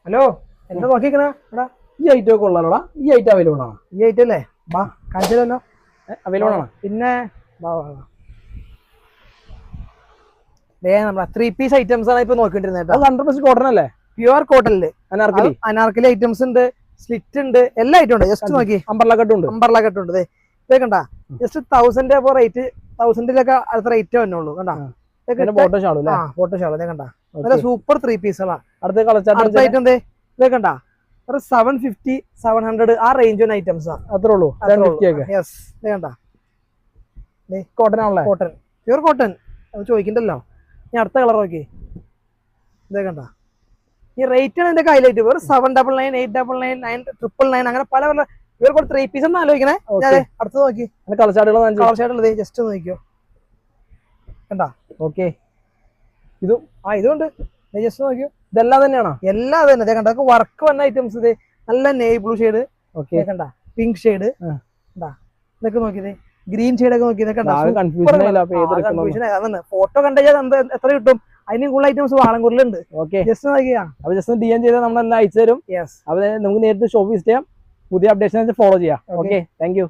Hello എന്താ നോക്കിക്കണ എടാ ഈ ഐറ്റം ഒക്കെ ഉള്ളല്ലോടാ ഈ ഐറ്റം അവൈലബിൾ ആണ് ഈ ഐറ്റം അല്ലേ ബാ കാണിച്ചല്ലോ അവൈലബിൾ ആണ് പിന്നെ നമ്മളെ 3 പീസ് ഐറ്റംസ് ആണ് ഇപ്പൊ നോക്കിണ്ടിരുന്നത് 100% കോട്ടൺ അല്ലേ പ്യുവർ കോട്ടണില് അനാർക്കലി അനാർക്കലി ഐറ്റംസ് ഉണ്ട് സ്ലിറ്റ് ഉണ്ട് എല്ലാ ഐറ്റം ഉണ്ട് ജസ്റ്റ് നോക്കി അമ്പർല കട്ട് ഉണ്ട് അമ്പർല കട്ട് ഉണ്ട് ഇതേ കണ്ടാ ജസ്റ്റ് 1000 അപ്പൊ റേറ്റ് 1000 അടുത്ത റേറ്റ് വന്നുള്ളൂ കണ്ടാ ഫോട്ടോ ഷാളു ഫോട്ടോ ഷാള് ഇതേ കണ്ടാ നല്ല സൂപ്പർ 3 പീസുകളാ അടുത്ത കളർ ഐറ്റം ഇതേ കണ്ടാ 750 700 ആ റേഞ്ച് ഐറ്റംസ് അത്രേ ഉള്ളൂ കണ്ടാ കോട്ടൺ ആണല്ലേ കോട്ടൺ പ്യൂർ കോട്ടൺ അത് ചോദിക്കണ്ടല്ലോ ഞാൻ അടുത്ത കളർ നോക്കി ഇതേ കണ്ട ഈ റേറ്റ് ആണ് എന്റെ ഹൈലൈറ്റ് വേറെ 799 899 999 അങ്ങനെ പല പല ഇവർ കൂടെ 3 പീസ് ഒന്ന് ആലോചിക്കണേ അടുത്ത് നോക്കി കളർ ഷാഡുള്ളത് ജസ്റ്റ് നോക്കിയോ കണ്ടാ ഓക്കെ ഇതും ഇതുണ്ട് ജസ്റ്റ് നോക്കിയോ ഇതെല്ലാം തന്നെയാണോ എല്ലാം തന്നെ ഇതേ കണ്ട വർക്ക് വന്ന ഐറ്റംസ് ഇത് നല്ല നെയ് ബ്ലൂ ഷെയ്ഡ് ഓക്കെ കണ്ട പിങ്ക് ഷെയ്ഡ് കണ്ടാ ഇതൊക്കെ നോക്കിയതേ ഗ്രീൻ ഷെയ്ഡ് ഒക്കെ നോക്കി ഫോട്ടോ കണ്ടുകഴിഞ്ഞാൽ എത്ര കിട്ടും അതിനും കൂടുതൽ ഐറ്റംസ് വാളംകൂറിലുണ്ട് ജസ്റ്റ് നോക്കിയാ അപ്പൊ ജസ്റ്റ് DM ചെയ്താൽ നമ്മളെല്ലാം അയച്ചു തരും. അപ്പൊ നമുക്ക് നേരിട്ട് ഷോപ്പ് വിസിറ്റ് ചെയ്യാം. പുതിയ അപ്ഡേഷൻ ഫോളോ ചെയ്യാം. Okay thank you.